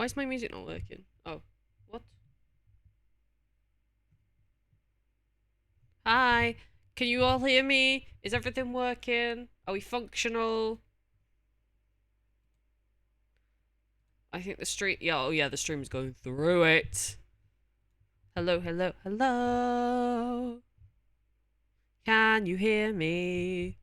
is my music not working? Oh, what? Hi, can you all hear me? Is everything working? Are we functional? I think the stream, yeah, oh yeah, the stream's going through it. Hello, hello, hello. Can you hear me?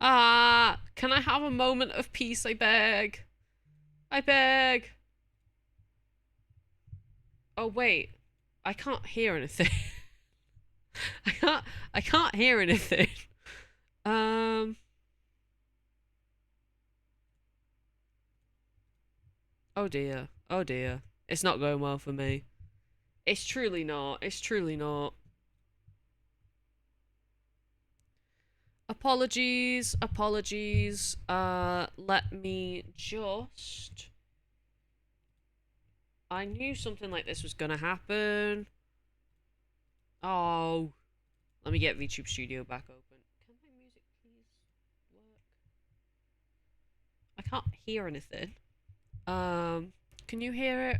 Ah, can I have a moment of peace, I beg? I beg. Oh wait, I can't hear anything. I can't hear anything. Um Oh dear. Oh dear. It's not going well for me. It's truly not. It's truly not. Apologies. Apologies. Let me just... I knew something like this was gonna happen. Oh. Let me get VTube Studio back open. Can my music please work? I can't hear anything. Can you hear it?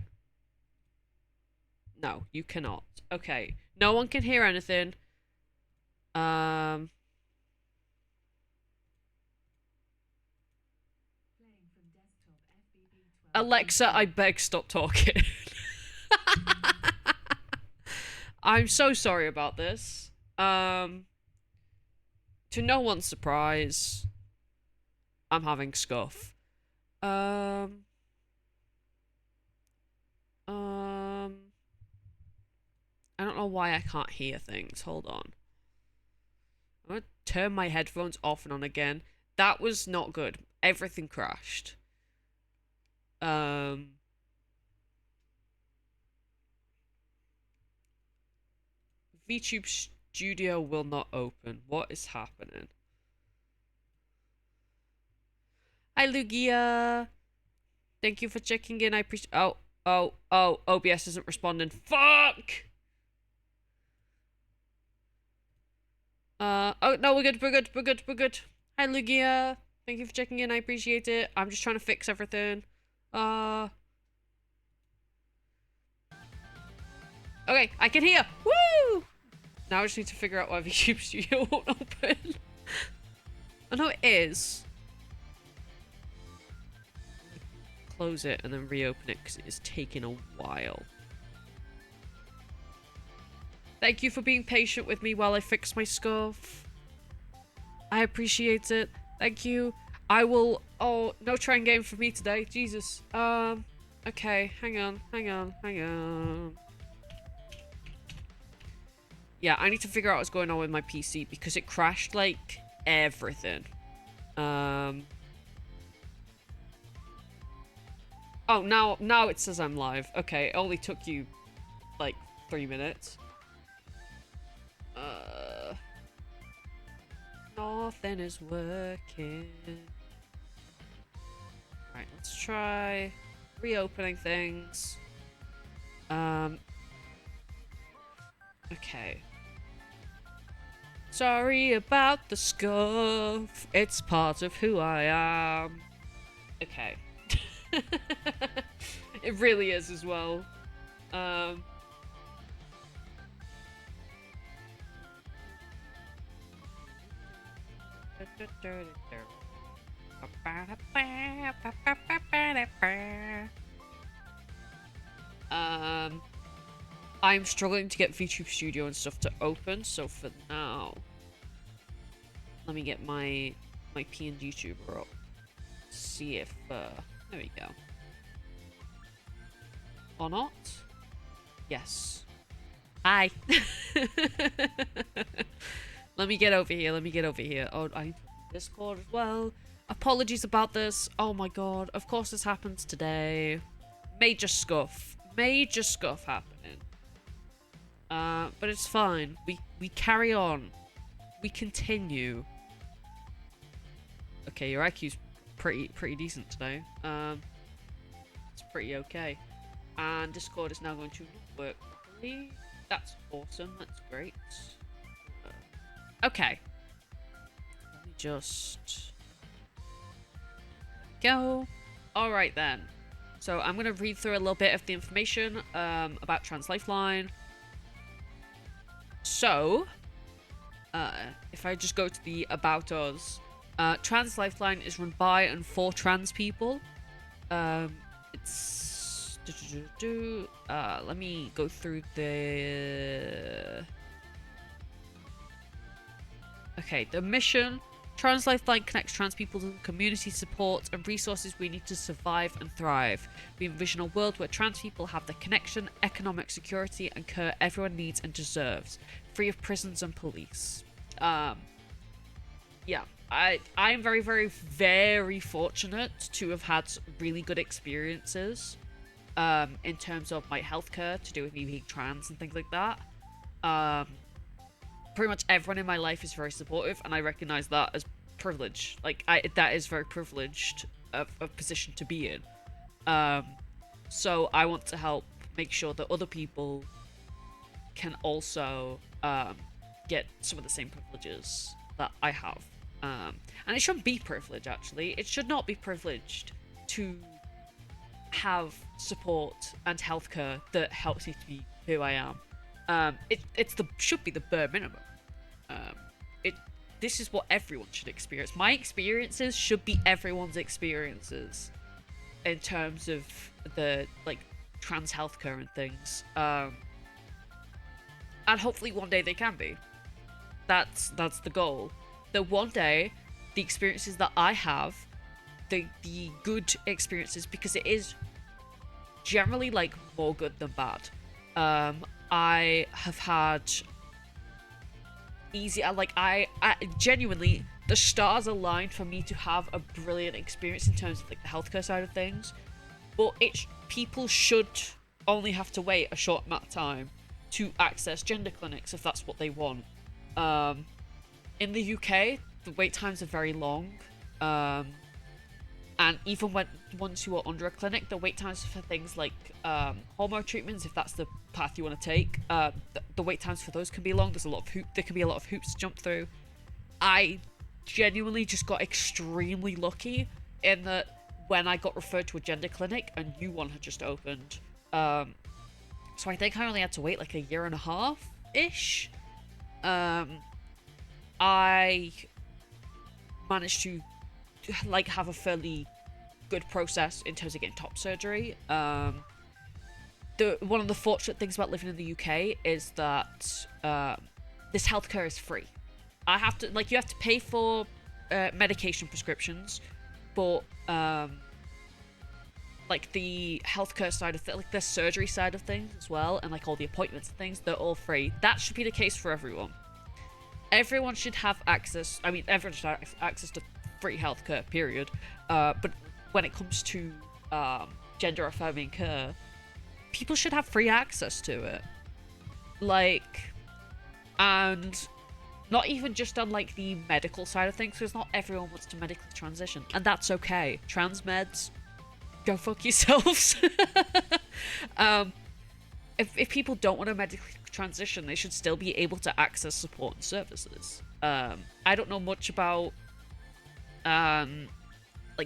No, you cannot. Okay. No one can hear anything. Um... Alexa, I beg, stop talking. I'm so sorry about this. To no one's surprise, I'm having scuff. I don't know why I can't hear things. Hold on. I'm gonna turn my headphones off and on again. That was not good. Everything crashed. VTube Studio will not open. What is happening? Hi, Lugia. Thank you for checking in. I appreciate. Oh. OBS isn't responding. Fuck. Oh no, we're good. We're good. Hi, Lugia. Thank you for checking in. I appreciate it. I'm just trying to fix everything. Okay, I can hear. Woo! Now I just need to figure out why VTube Studio won't open. I know it is. Close it and then reopen it because it is taking a while. Thank you for being patient with me while I fix my scuff. I appreciate it. Thank you. I will... Oh, no trying game for me today. Jesus. Okay. Hang on. Yeah, I need to figure out what's going on with my PC because it crashed, like, everything. Oh, now it says I'm live. Okay, it only took you, like, 3 minutes. Nothing is working. Right, let's try reopening things. Okay. Sorry about the scuff. It's part of who I am. Okay. It really is as well. I'm struggling to get VTube Studio and stuff to open, so for now, let me get my PNG tuber up. See if there we go. Or not? Yes. Hi. Let me get over here. Oh, I need Discord as well. Apologies about this. Oh my god. Of course this happens today. Major scuff happening. But it's fine. We carry on. We continue. Okay, your IQ's pretty decent today. It's pretty okay. And Discord is now going to work properly. That's awesome. That's great. Okay. Let me just go. All right then. So I'm gonna read through a little bit of the information about Trans Lifeline. So, if I just go to the About Us, Trans Lifeline is run by and for trans people. It's... let me go through the... Okay, the mission. Trans Lifeline connects trans people to the community support and resources we need to survive and thrive. We envision a world where trans people have the connection, economic security, and care everyone needs and deserves, free of prisons and police. Yeah, I'm very, very, very fortunate to have had really good experiences in terms of my healthcare to do with me being trans and things like that. Pretty much everyone in my life is very supportive, and I recognize that as privilege. Like, that is very privileged of a position to be in. So I want to help make sure that other people can also get some of the same privileges that I have. And it shouldn't be privilege, actually. It should not be privileged to have support and healthcare that helps me to be who I am. Should be the bare minimum. This is what everyone should experience. My experiences should be everyone's experiences in terms of the trans healthcare and things. And hopefully one day they can be. That's the goal. That one day the experiences that I have, the good experiences, because it is generally more good than bad. I have had easy. I genuinely, the stars aligned for me to have a brilliant experience in terms of the healthcare side of things. But people should only have to wait a short amount of time to access gender clinics if that's what they want. In the UK, the wait times are very long. And even once you are under a clinic, the wait times for things like hormone treatments, if that's the path you want to take, the wait times for those can be long. There can be a lot of hoops to jump through. I genuinely just got extremely lucky in that when I got referred to a gender clinic, a new one had just opened. So I think I only had to wait a year and a half-ish. I managed to have a fairly good process in terms of getting top surgery. One of the fortunate things about living in the UK is that this healthcare is free. You have to pay for medication prescriptions, but the healthcare side of the surgery side of things as well, and all the appointments and things, they're all free. That should be the case for everyone. Everyone should have access. I mean, everyone should have access to free healthcare, period. But when it comes to gender affirming care, people should have free access to it. And not even just on the medical side of things, because not everyone wants to medically transition, and that's okay. Trans meds, go fuck yourselves. If people don't want to medically transition, they should still be able to access support and services. I don't know much about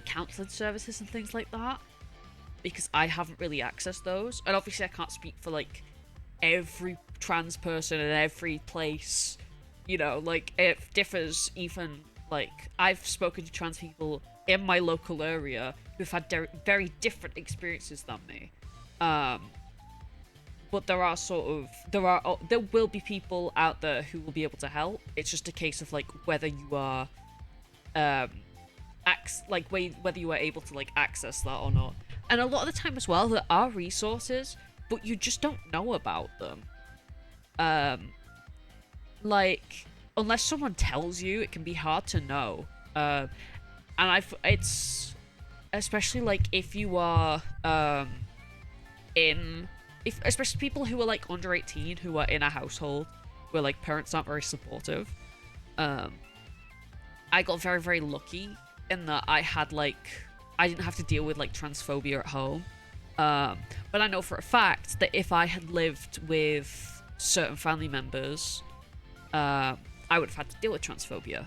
counseling services and things like that, because I haven't really accessed those, and obviously I can't speak for every trans person in every place. It differs. Even I've spoken to trans people in my local area who've had very different experiences than me. But there will be people out there who will be able to help. It's just a case of whether you are whether you are able to access that or not. And a lot of the time as well, there are resources, but you just don't know about them. Unless someone tells you, it can be hard to know. And it's especially if you are especially people who are under 18 who are in a household where parents aren't very supportive. I got very, very lucky in that I had I didn't have to deal with transphobia at home. But I know for a fact that if I had lived with certain family members I would have had to deal with transphobia.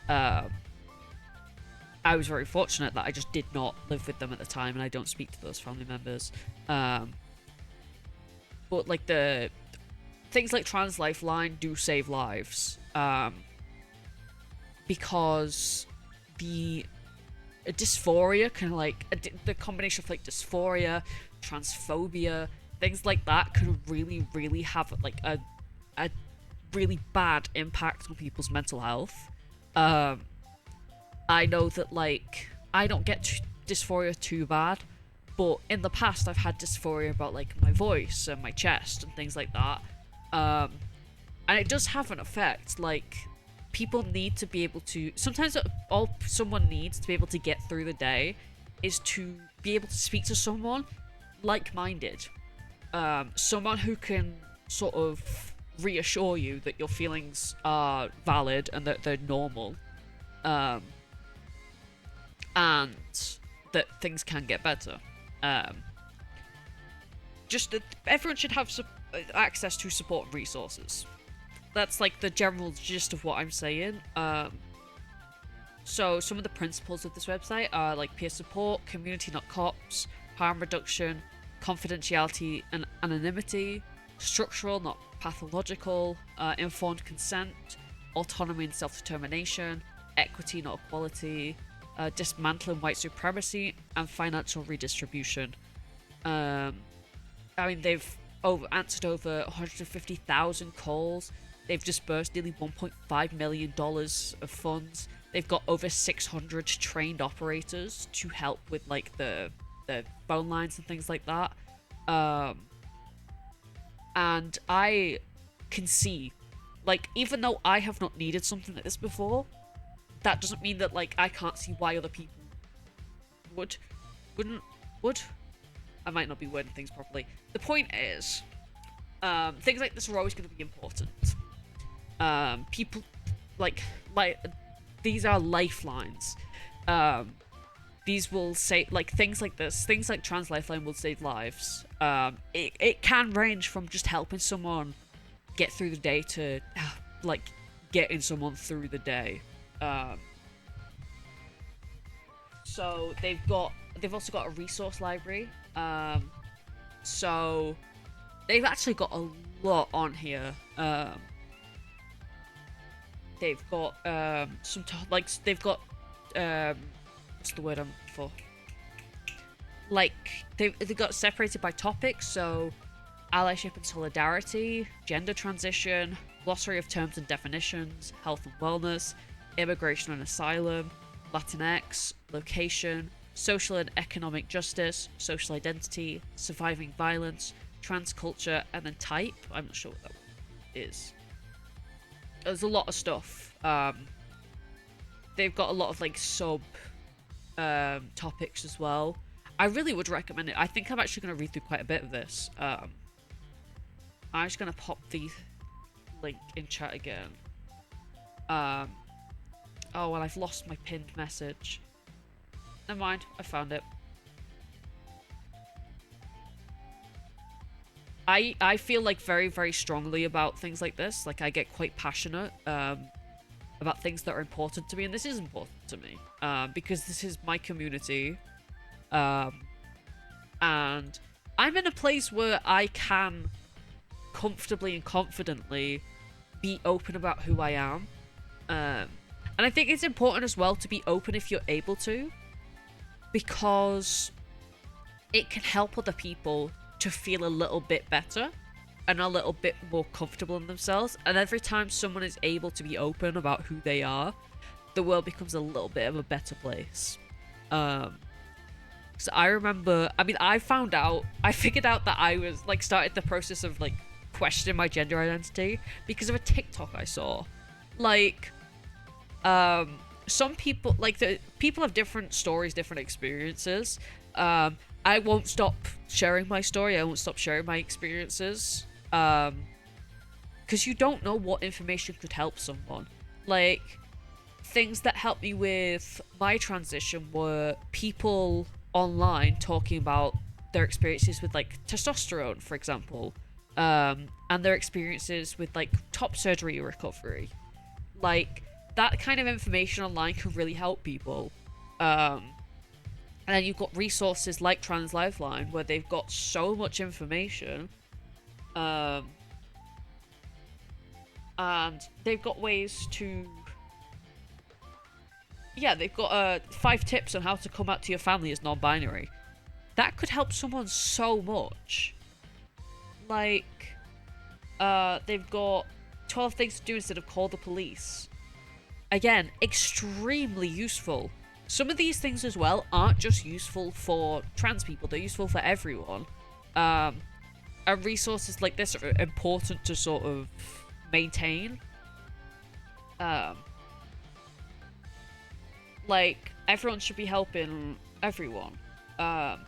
I was very fortunate that I just did not live with them at the time, and I don't speak to those family members. But like the things like Trans Lifeline do save lives, because the dysphoria can the combination of like dysphoria, transphobia, things like that can really, really have like a really bad impact on people's mental health. I know that like I don't get dysphoria too bad, but in the past I've had dysphoria about like my voice and my chest and things like that, and it does have an effect. Like, people need to be able to, sometimes all someone needs to be able to get through the day is to be able to speak to someone like-minded, someone who can sort of reassure you that your feelings are valid and that they're normal, and that things can get better. Just that everyone should have access to support and resources. That's like the general gist of what I'm saying. So some of the principles of this website are like peer support, community not cops, harm reduction, confidentiality and anonymity, structural not pathological, informed consent, autonomy and self-determination, equity not equality, dismantling white supremacy, and financial redistribution. I mean, they've answered over 150,000 calls. They've disbursed nearly $1.5 million of funds. They've got over 600 trained operators to help with like the phone lines and things like that. And I can see, like, even though I have not needed something like this before, that doesn't mean that like I can't see why other people would. I might not be wording things properly. The point is, things like this are always going to be important. People like these are lifelines. These will say, like, things like this, things like Trans Lifeline will save lives. It can range from just helping someone get through the day to like getting someone through the day. So they've also got a resource library. So they've actually got a lot on here. They've got they've got what's the word I'm looking for? Like they got separated by topics, so allyship and solidarity, gender transition, glossary of terms and definitions, health and wellness, immigration and asylum, Latinx, location, social and economic justice, social identity, surviving violence, trans culture, and then type. I'm not sure what that one is. There's a lot of stuff. They've got a lot of like sub topics as well. I really would recommend it. I think I'm actually going to read through quite a bit of this. I'm just going to pop the link in chat again. Oh, well, I've lost my pinned message. Never mind, I found it. I feel like very, very strongly about things like this. Like, I get quite passionate about things that are important to me, and this is important to me because this is my community, and I'm in a place where I can comfortably and confidently be open about who I am, and I think it's important as well to be open if you're able to, because it can help other people to feel a little bit better and a little bit more comfortable in themselves. And every time someone is able to be open about who they are, the world becomes a little bit of a better place. So I remember, I mean, I figured out that I was like started the process of like questioning my gender identity because of a TikTok I saw. Like, some people, like, people have different stories, different experiences. I won't stop sharing my story. I won't stop sharing my experiences. Because you don't know what information could help someone. Like, things that helped me with my transition were people online talking about their experiences with, like, testosterone, for example. And their experiences with, like, top surgery recovery. Like, that kind of information online can really help people. And then you've got resources like Trans Lifeline, where they've got so much information. And they've got ways to... Yeah, they've got 5 tips on how to come out to your family as non-binary. That could help someone so much. Like, they've got 12 things to do instead of call the police. Again, extremely useful. Some of these things as well aren't just useful for trans people, they're useful for everyone. And resources like this are important to sort of maintain. Like, everyone should be helping everyone. Yeah,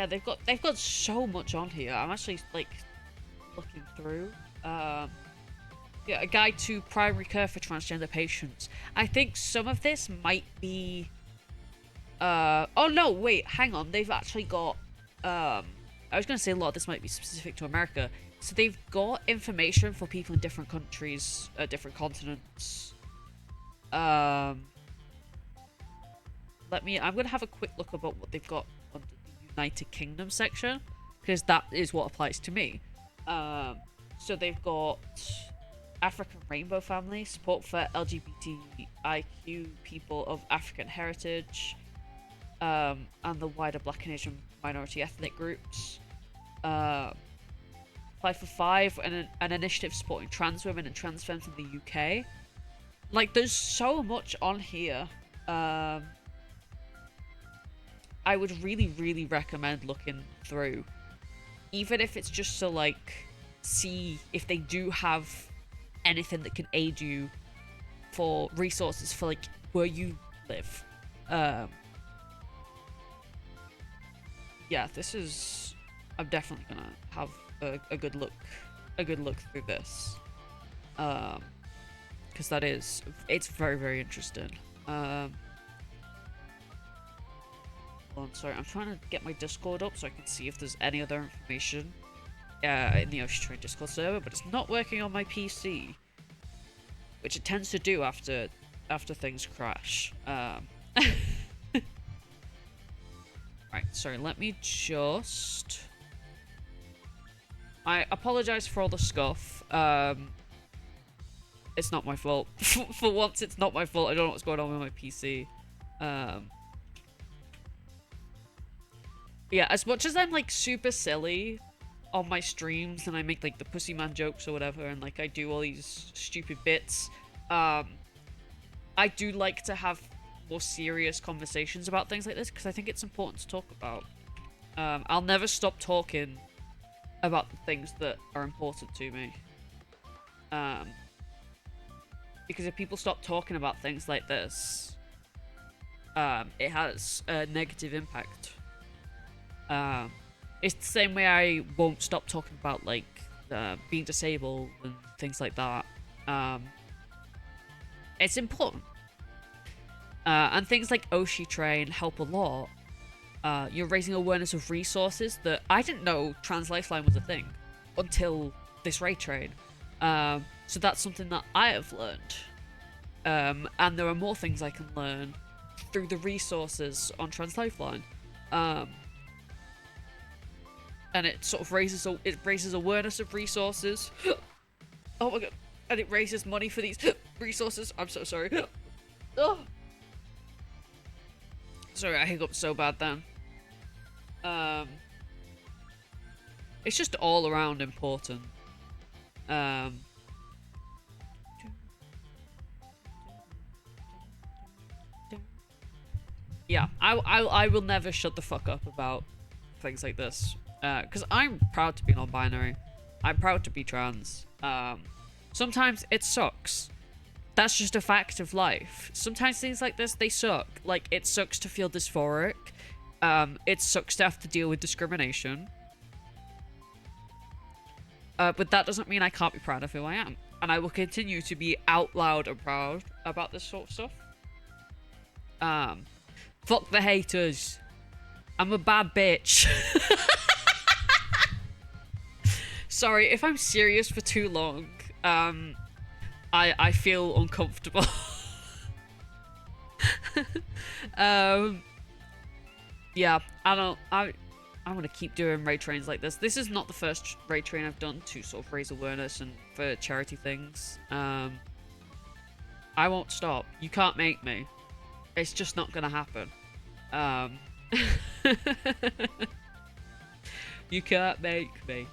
they've got so much on here. I'm actually, like, looking through. Yeah, a guide to primary care for transgender patients. I think some of this might be... oh no, wait, hang on. They've actually got... I was going to say a lot of this might be specific to America. So they've got information for people in different countries, different continents. I'm going to have a quick look about what they've got under the United Kingdom section, because that is what applies to me. So they've got... African Rainbow Family, support for LGBTIQ people of African heritage, and the wider Black and Asian minority ethnic groups. 5 for 5, an initiative supporting trans women and trans femmes in the UK. Like, there's so much on here. I would really, really recommend looking through. Even if it's just to, like, see if they do have anything that can aid you for resources for, like, where you live. Yeah, this is... I'm definitely gonna have a good look through this. Because that is... It's very, very interesting. Hold on, sorry, I'm trying to get my Discord up so I can see if there's any other information in the OSHITRAIN Discord server, but it's not working on my PC, which it tends to do after things crash. Right, sorry, let me just... I apologize for all the scuff. It's not my fault. For once, it's not my fault. I don't know what's going on with my PC. Yeah, as much as I'm, like, super silly on my streams and I make, like, the pussy man jokes or whatever, and, like, I do all these stupid bits, I do like to have more serious conversations about things like this, because I think it's important to talk about. I'll never stop talking about the things that are important to me. Because if people stop talking about things like this, it has a negative impact. It's the same way I won't stop talking about, like, being disabled and things like that. It's important. And things like OSHITRAIN help a lot. You're raising awareness of resources that I didn't know Trans Lifeline was a thing until this raid train. So that's something that I have learned. And there are more things I can learn through the resources on Trans Lifeline. And it sort of raises awareness of resources. Oh my god. And it raises money for these resources. I'm so sorry. Oh. Sorry, I hiccuped so bad then. It's just all around important. Yeah, I will never shut the fuck up about things like this. Because I'm proud to be non-binary. I'm proud to be trans. Sometimes it sucks. That's just a fact of life. Sometimes things like this, they suck. Like, it sucks to feel dysphoric. It sucks to have to deal with discrimination. But that doesn't mean I can't be proud of who I am. And I will continue to be out loud and proud about this sort of stuff. Fuck the haters. I'm a bad bitch. Sorry, if I'm serious for too long, I feel uncomfortable. um, yeah, I'm gonna keep doing raid trains like this. This is not the first raid train I've done to sort of raise awareness and for charity things. I won't stop. You can't make me. It's just not gonna happen. Um, you can't make me.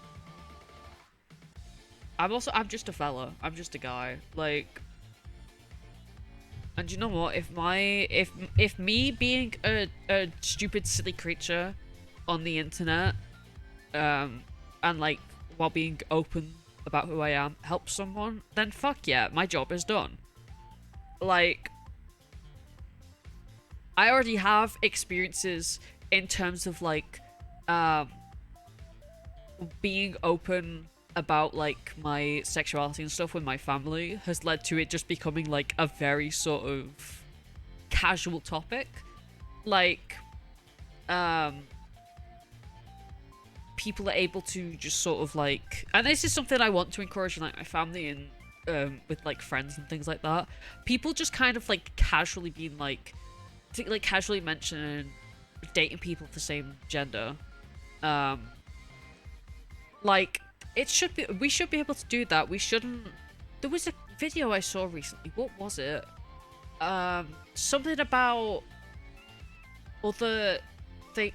I'm just a fella. I'm just a guy. Like, and you know what? If me being a stupid silly creature on the internet, and like while being open about who I am helps someone, then fuck yeah, my job is done. Like, I already have experiences in terms of like, being open about like my sexuality and stuff with my family has led to it just becoming like a very sort of casual topic. Like, people are able to just sort of like, and this is something I want to encourage in like my family and with like friends and things like that. People just kind of like casually being like, casually mentioning dating people of the same gender. Like, it should be, we should be able to do that. We shouldn't. There was a video I saw recently. What was it? Something about other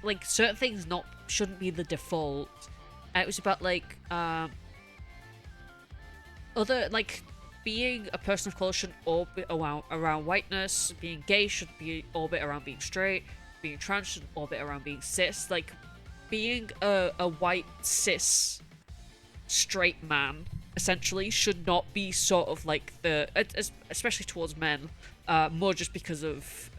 like certain things shouldn't be the default. And it was about like other like being a person of color shouldn't orbit around whiteness. Being gay shouldn't be orbit around being straight. Being trans shouldn't orbit around being cis. Like, being a white cis straight man essentially should not be sort of like the, especially towards men, more just because of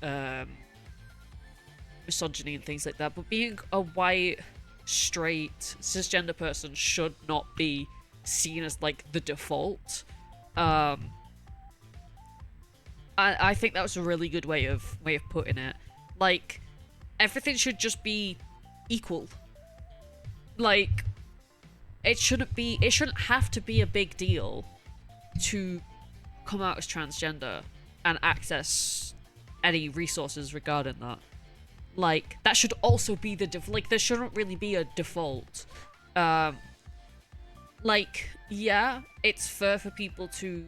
misogyny and things like that. But being a white straight cisgender person should not be seen as like the default. I think that was a really good way of putting it. Like, everything should just be equal. Like, it shouldn't have to be a big deal to come out as transgender and access any resources regarding that. Like, that should also be the like, there shouldn't really be a default. Like, yeah, it's fair for people to,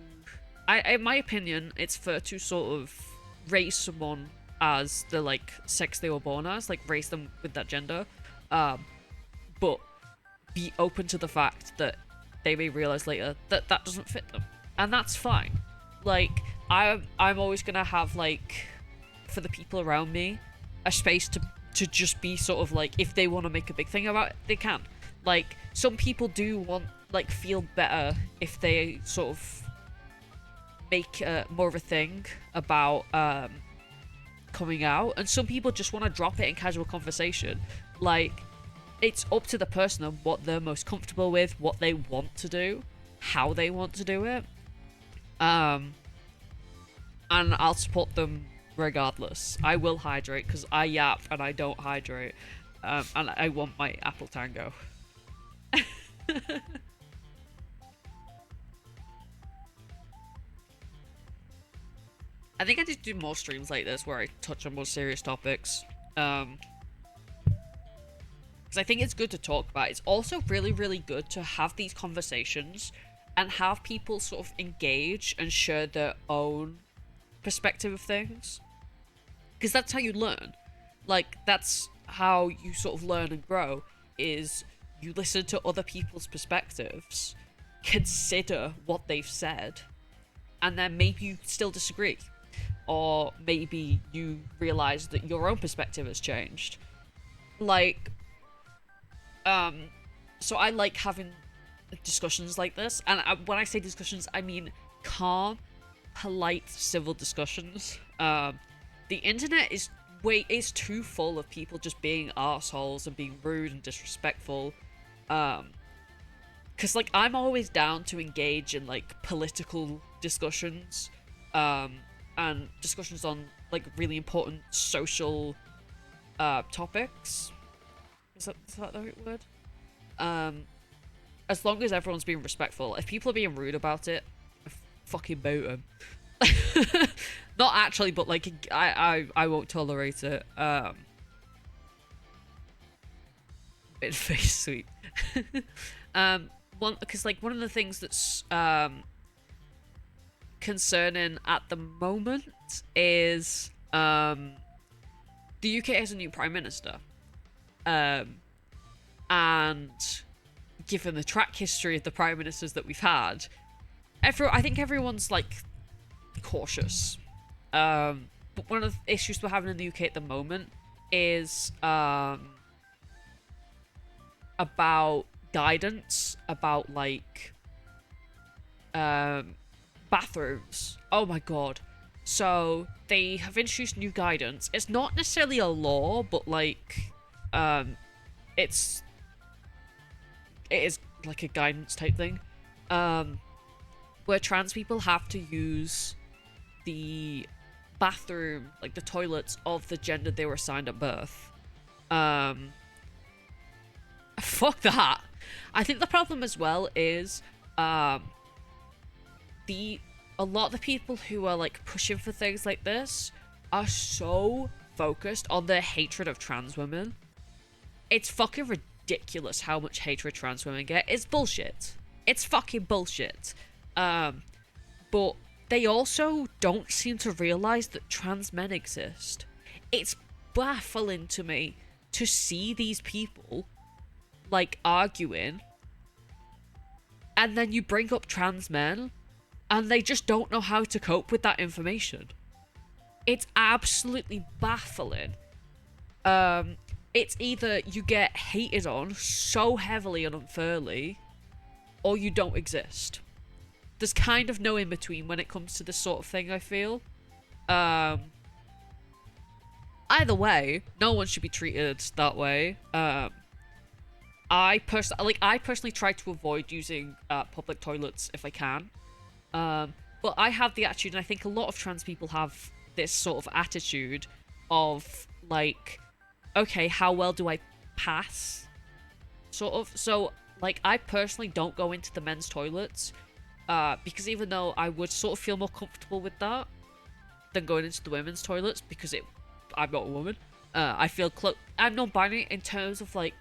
in my opinion, it's fair to sort of raise someone as the like sex they were born as, like raise them with that gender, but be open to the fact that they may realize later that that doesn't fit them, and that's fine. Like, I'm always gonna have, like, for the people around me, a space to just be sort of like, if they want to make a big thing about it, they can. Like, some people do want, like, feel better if they sort of make more of a thing about coming out, and some people just want to drop it in casual conversation. Like, it's up to the person on what they're most comfortable with, what they want to do, how they want to do it. And I'll support them regardless. I will hydrate because I yap and I don't hydrate. And I want my Apple Tango. I think I need to do more streams like this where I touch on more serious topics. Because I think it's good to talk about. It's also really, really good to have these conversations and have people sort of engage and share their own perspective of things. Because that's how you learn. Like, that's how you sort of learn and grow, is you listen to other people's perspectives, consider what they've said, and then maybe you still disagree. Or maybe you realize that your own perspective has changed. Like, so I like having discussions like this, and when I say discussions, I mean calm, polite, civil discussions. The internet is too full of people just being assholes and being rude and disrespectful. Cause like, I'm always down to engage in like political discussions, and discussions on like really important social topics. Is that the right word? As long as everyone's being respectful. If people are being rude about it, fucking boot him. Not actually, but like I won't tolerate it. Bit face sweet. Because like one of the things that's concerning at the moment is the UK has a new prime minister, and given the track history of the prime ministers that we've had, I think everyone's like cautious. But one of the issues we're having in the UK at the moment is about guidance about like bathrooms. Oh my god. So they have introduced new guidance. It's not necessarily a law, but like it is like a guidance type thing, where trans people have to use the bathroom, like the toilets of the gender they were assigned at birth. Fuck that. I think the problem as well is a lot of the people who are like pushing for things like this are so focused on their hatred of trans women. It's fucking ridiculous how much hatred trans women get. It's bullshit. It's fucking bullshit. But they also don't seem to realize that trans men exist. It's baffling to me to see these people like arguing, and then you bring up trans men and they just don't know how to cope with that information. It's absolutely baffling. It's either you get hated on so heavily and unfairly, or you don't exist. There's kind of no in between when it comes to this sort of thing, I feel. Either way, no one should be treated that way. I personally try to avoid using public toilets if I can. But I have the attitude, and I think a lot of trans people have this sort of attitude of like, okay, how well do I pass? Sort of. So like, I personally don't go into the men's toilets, because even though I would sort of feel more comfortable with that than going into the women's toilets, because I'm not a woman. I feel I'm non-binary in terms of like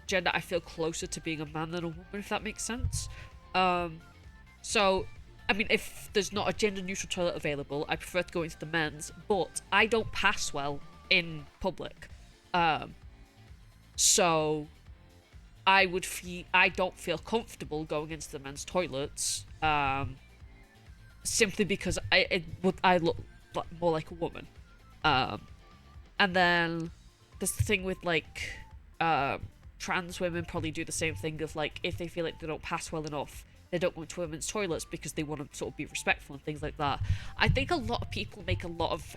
gender. I feel closer to being a man than a woman, if that makes sense. So I mean, if there's not a gender neutral toilet available, I prefer to go into the men's, but I don't pass well in public. So I don't feel comfortable going into the men's toilets, simply because I look more like a woman. And then there's the thing with like trans women probably do the same thing of like, if they feel like they don't pass well enough, they don't go into women's toilets because they want to sort of be respectful and things like that. I think a lot of people make a lot of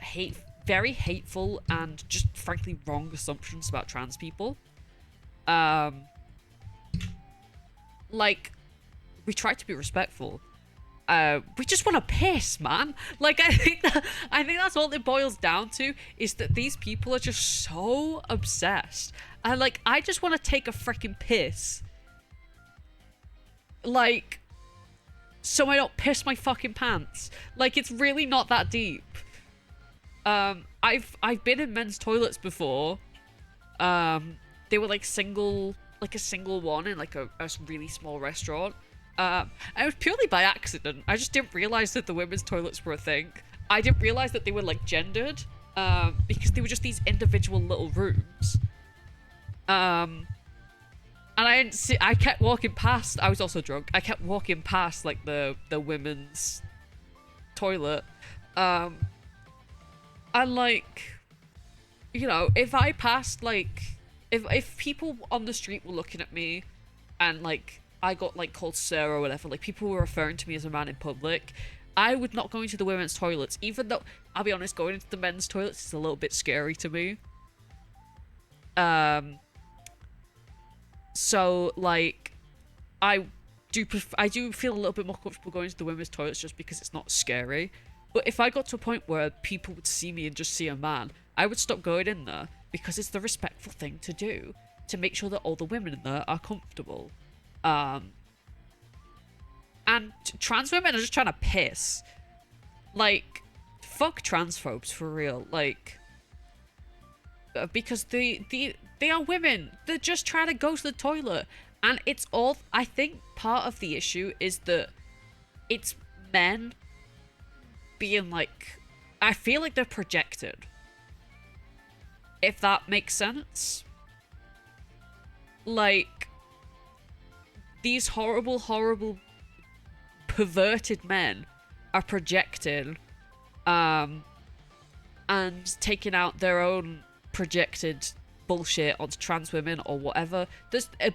very hateful and just frankly wrong assumptions about trans people. Like, we try to be respectful. We just want to piss, man. Like, I think that's all it boils down to, is that these people are just so obsessed. And like, I just want to take a freaking piss. Like, so I don't piss my fucking pants. Like, it's really not that deep. I've been in men's toilets before. They were like a single one in like a really small restaurant. And it was purely by accident. I just didn't realize that the women's toilets were a thing. I didn't realize that they were like gendered, because they were just these individual little rooms. And I kept walking past. I was also drunk. I kept walking past like the women's toilet, and like, you know, if I passed like, if people on the street were looking at me, and like I got like called sir or whatever, like people were referring to me as a man in public, I would not go into the women's toilets, even though I'll be honest, going into the men's toilets is a little bit scary to me. So like, I do feel a little bit more comfortable going to the women's toilets just because it's not scary. But if I got to a point where people would see me and just see a man, I would stop going in there, because it's the respectful thing to do, to make sure that all the women in there are comfortable. And trans women are just trying to piss. Like, fuck transphobes for real. Like, because they are women. They're just trying to go to the toilet. And it's all, I think part of the issue is that it's men being like, I feel like they're projected. If that makes sense. Like, these horrible, horrible, perverted men are projecting, and taking out their own projected bullshit onto trans women or whatever.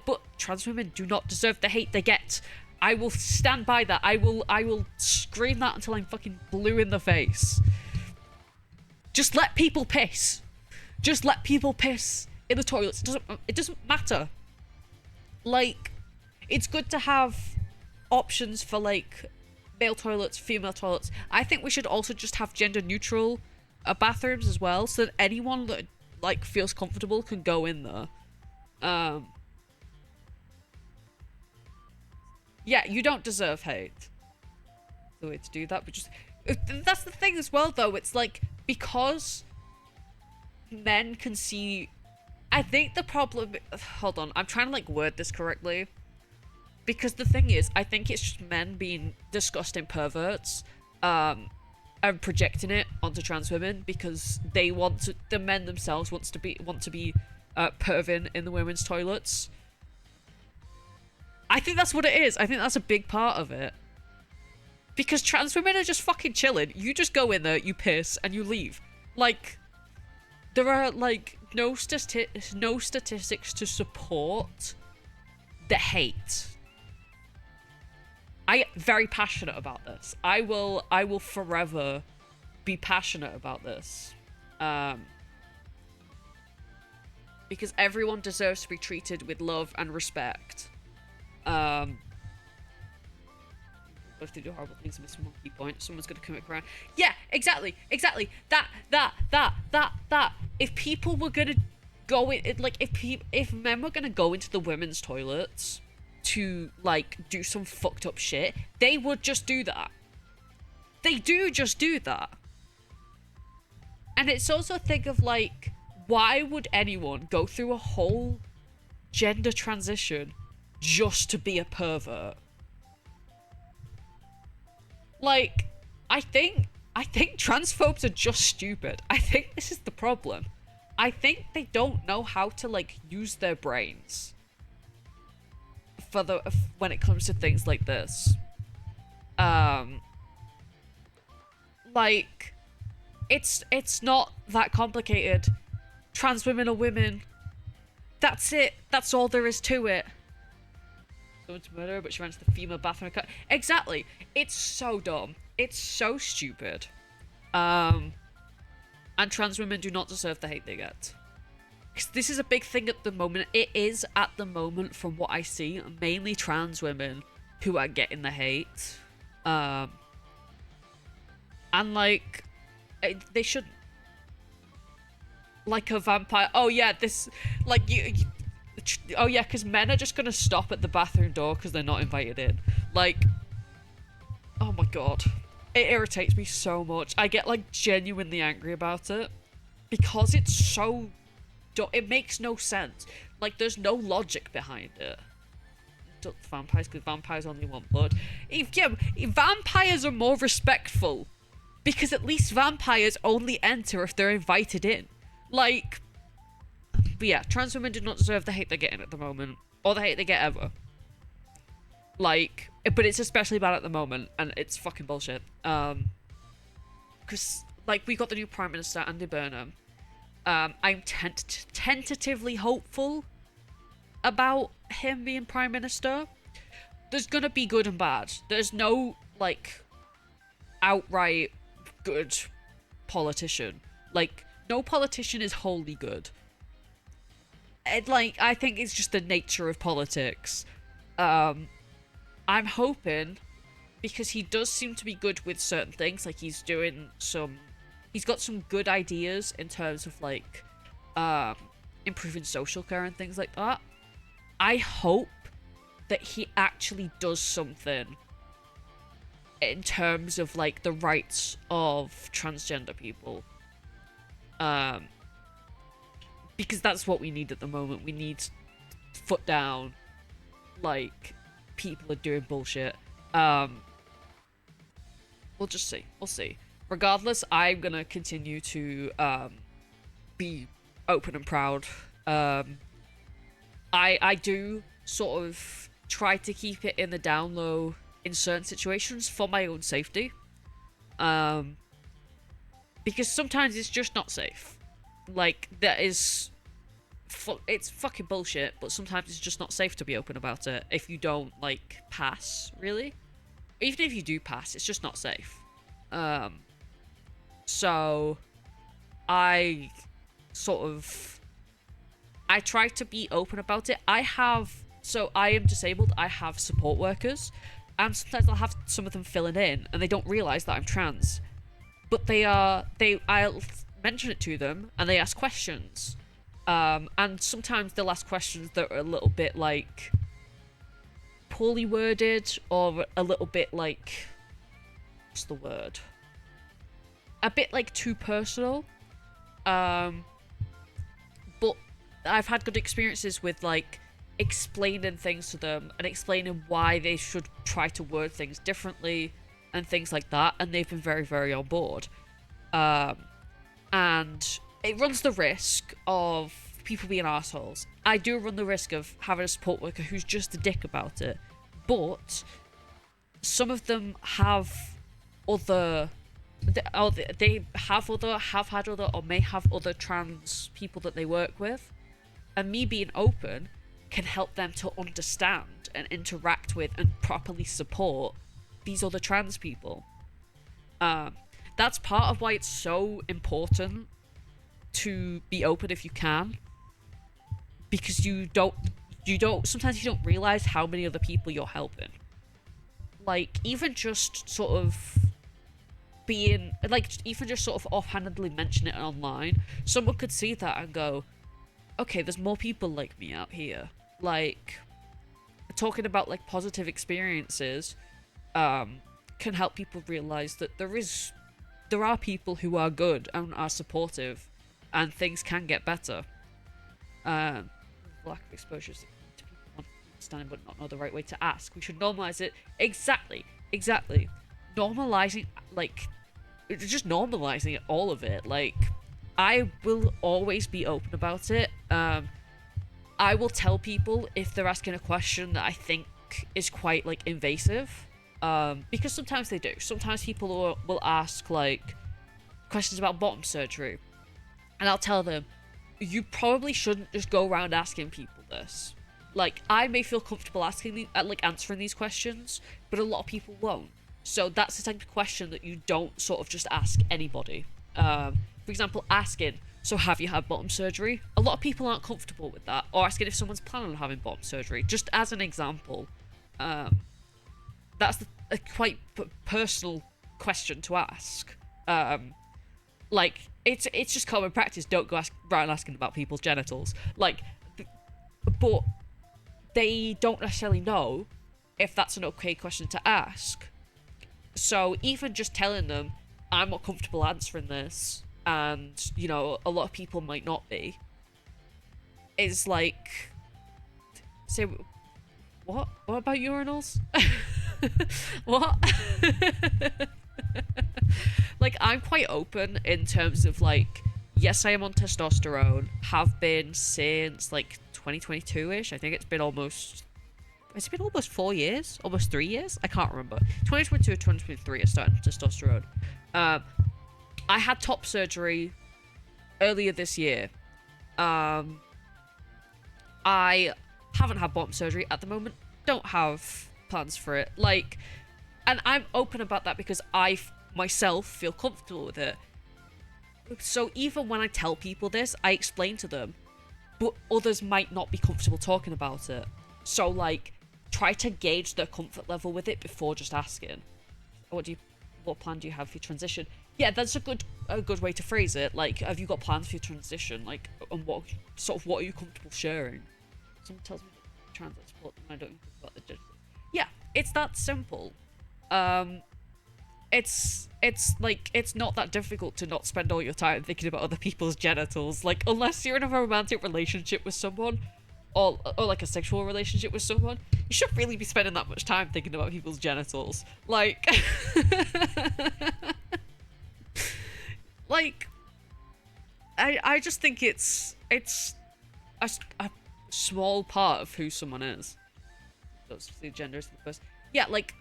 But trans women do not deserve the hate they get. I will stand by that. I will scream that until I'm fucking blue in the face. Just let people piss. Just let people piss in the toilets. It doesn't matter. Like, it's good to have options for, like, male toilets, female toilets. I think we should also just have gender neutral bathrooms as well, so that anyone that, like, feels comfortable can go in there. Yeah, you don't deserve hate. The way to do that, but just, that's the thing as well, though. It's like, because men can see, I think the problem, hold on, I'm trying to, like, word this correctly, because the thing is, I think it's just men being disgusting perverts, and projecting it onto trans women because they want to, the men themselves want to be perving in the women's toilets. I think that's what it is. I think that's a big part of it. Because trans women are just fucking chilling. You just go in there, you piss, and you leave. Like, there are, like, no statistics to support the hate. I get very passionate about this. I will forever be passionate about this. Because everyone deserves to be treated with love and respect. If they do horrible things and miss one key point, someone's gonna commit crime. Yeah, exactly. That. If people were gonna go in, like, if men were gonna go into the women's toilets to, like, do some fucked up shit, they would just do that. They do just do that. And it's also a thing of, like, why would anyone go through a whole gender transition just to be a pervert? Like, I think transphobes are just stupid. I think this is the problem. I think they don't know how to, like, use their brains for when it comes to things like this. Like, it's not that complicated. Trans women are women. That's it. That's all there is to it. Someone's murder, but she ran to the female bathroom. Exactly. It's so dumb. It's so stupid. And trans women do not deserve the hate they get. Because this is a big thing at the moment. It is, at the moment, from what I see, mainly trans women who are getting the hate. And, like, they shouldn't. Like a vampire. Oh, yeah, this, like, oh, yeah, because men are just going to stop at the bathroom door because they're not invited in. Like, oh my god. It irritates me so much. I get, like, genuinely angry about it. Because it's so... it makes no sense. Like, there's no logic behind it. Vampires, because vampires only want blood. If vampires are more respectful. Because at least vampires only enter if they're invited in. Like... But yeah, trans women do not deserve the hate they're getting at the moment. Or the hate they get ever. Like, but it's especially bad at the moment, and it's fucking bullshit. Because, like, we got the new Prime Minister, Andy Burnham. I'm tentatively hopeful about him being Prime Minister. There's gonna be good and bad. There's no, like, outright good politician. Like, no politician is wholly good. And, like, I think it's just the nature of politics. I'm hoping, because he does seem to be good with certain things, like he's got some good ideas in terms of, like, improving social care and things like that. I hope that he actually does something in terms of like the rights of transgender people. Um, because that's what we need at the moment. We need foot down, like people are doing bullshit. We'll just see. We'll see. Regardless, I'm gonna continue to be open and proud. I do sort of try to keep it in the down low in certain situations for my own safety. Because sometimes it's just not safe. Like, it's fucking bullshit, but sometimes it's just not safe to be open about it if you don't, like, pass, really. Even if you do pass, it's just not safe. So I try to be open about it. I am disabled. I have support workers, and sometimes I'll have some of them filling in, and they don't realize that I'm trans. But I'll mention it to them, and they ask questions. And sometimes they'll ask questions that are a little bit, like, poorly worded, or a little bit, like, what's the word? A bit, like, too personal. But I've had good experiences with, like, explaining things to them and explaining why they should try to word things differently and things like that, and they've been very, very on board. And it runs the risk of people being assholes. I do run the risk of having a support worker who's just a dick about it, but some of them have other... They have had other, or may have other trans people that they work with, and me being open can help them to understand and interact with and properly support these other trans people. That's part of why it's so important to be open if you can, because sometimes you don't realize how many other people you're helping. Like, even just sort of being, like, even just sort of offhandedly mention it online, someone could see that and go, okay, there's more people like me out here. Like, talking about, like, positive experiences can help people realize that there are people who are good and are supportive, and things can get better. Lack of exposure to people understanding but not know the right way to ask. We should normalize it. Exactly. Normalizing, like, just normalizing it, all of it. Like, I will always be open about it. I will tell people if they're asking a question that I think is quite, like, invasive. Because sometimes they do. Sometimes people will ask, like, questions about bottom surgery. And I'll tell them, you probably shouldn't just go around asking people this. Like, I may feel comfortable answering these questions, but a lot of people won't. So that's the type of question that you don't sort of just ask anybody. For example, asking, so have you had bottom surgery? A lot of people aren't comfortable with that. Or asking if someone's planning on having bottom surgery. Just as an example. That's a quite personal question to ask. Like, it's just common practice. Don't go around asking about people's genitals. Like, but they don't necessarily know if that's an okay question to ask. So even just telling them, I'm not comfortable answering this, and, you know, a lot of people might not be, is like, say, what? What about urinals? What? Like, I'm quite open in terms of, like, yes, I am on testosterone, have been since, like, 2022-ish. I think it's been almost 4 years? Almost 3 years? I can't remember. 2022 or 2023 I started testosterone. I had top surgery earlier this year. I haven't had bottom surgery at the moment. Don't have plans for it. Like, and I'm open about that because I myself feel comfortable with it. So even when I tell people this, I explain to them, but others might not be comfortable talking about it. So, like, try to gauge their comfort level with it before just asking. What plan do you have for your transition? Yeah, that's a good way to phrase it. Like, have you got plans for your transition? Like, and what are you comfortable sharing? Someone tells me that trans I support them, I don't think about the genitals. Yeah, it's that simple. like, it's not that difficult to not spend all your time thinking about other people's genitals. Like, unless you're in a romantic relationship with someone, or like a sexual relationship with someone, you shouldn't really be spending that much time thinking about people's genitals. Like, like, I just think it's a small part of who someone is. That's the gender is the first. Yeah, like,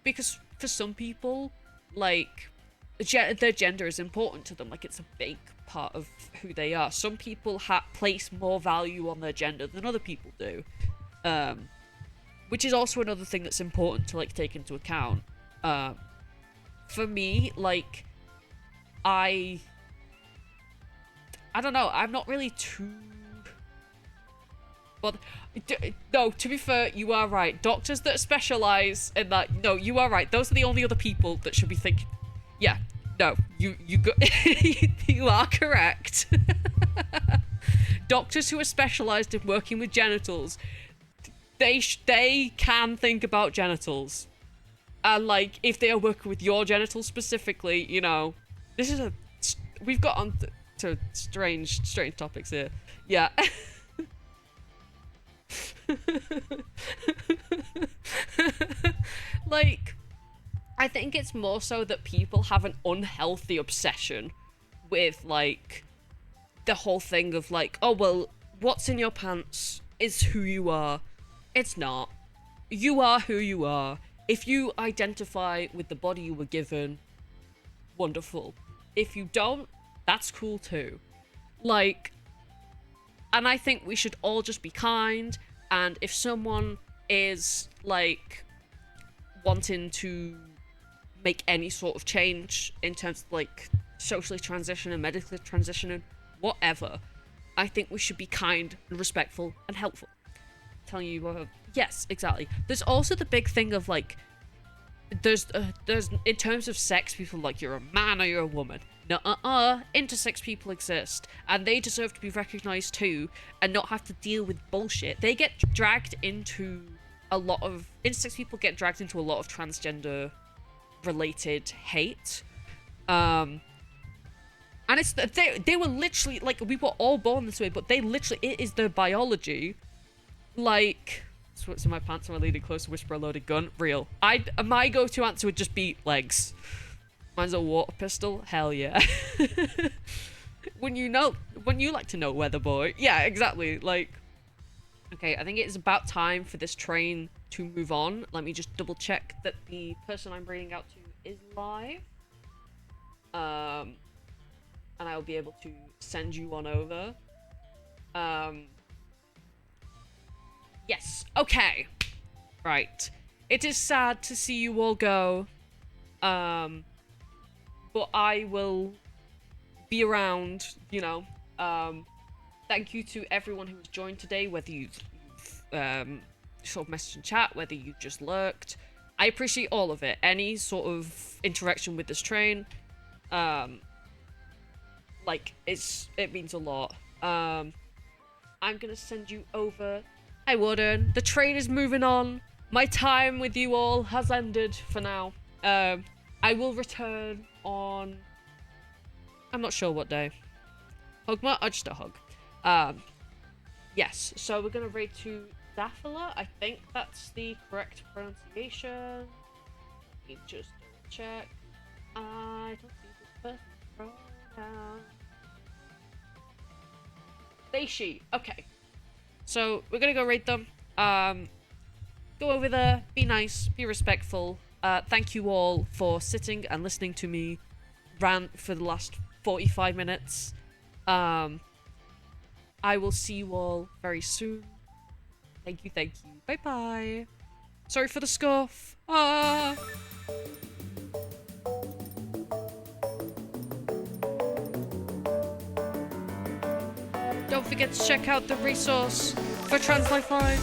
because for some people, like, their gender is important to them. Like, it's a big part of who they are. Some people place more value on their gender than other people do, which is also another thing that's important to, like, take into account. For me, like, I don't know, I'm not really too... But no, to be fair, you are right. Doctors that specialize in that, no, you are right. Those are the only other people that should be thinking. Yeah, no, you you are correct. Doctors who are specialized in working with genitals, they can think about genitals, and like if they are working with your genitals specifically, you know, this is we've got on to strange topics here. Yeah. Like, I think it's more so that people have an unhealthy obsession with, like, the whole thing of, like, oh, well, what's in your pants is who you are. It's not. You are who you are. If you identify with the body you were given, wonderful. If you don't, that's cool too. Like, and I think we should all just be kind. And if someone is, like, wanting to make any sort of change in terms of, like, socially transitioning, medically transitioning, whatever, I think we should be kind and respectful and helpful. Telling you, yes, exactly. There's also the big thing of, like, there's in terms of sex, people like, you're a man or you're a woman. No, intersex people exist, and they deserve to be recognized too, and not have to deal with bullshit. They get dragged into a lot of... Intersex people get dragged into a lot of transgender-related hate. And it's... They were literally... Like, we were all born this way, but they literally... It is their biology. Like... So what's in my pants? Am I leaning close to whisper a loaded gun? Real. My go-to answer would just be legs. Mine's a water pistol? Hell yeah. When you like to know weather, boy. Yeah, exactly. Like, okay, I think it is about time for this train to move on. Let me just double check that the person I'm reading out to is live. And I'll be able to send you on over. Yes, okay. Right. It is sad to see you all go. But I will be around, you know. Thank you to everyone who's joined today, whether you've sort of messaged in chat, whether you just lurked. I appreciate all of it. Any sort of interaction with this train, like, it means a lot. I'm gonna send you over. I wouldn't. The train is moving on. My time with you all has ended for now. I will return on... I'm not sure what day. Hugma? Oh, just a hug. Yes, so we're going to raid to Daphila. I think that's the correct pronunciation. Let me just double check. I don't see this person's pronoun. They, she. Okay. So, we're going to go raid them. Go over there, be nice, be respectful. Thank you all for sitting and listening to me rant for the last 45 minutes. I will see you all very soon. Thank you, thank you. Bye-bye. Sorry for the scuff. Ah. Don't forget to check out the resource for Trans Lifeline.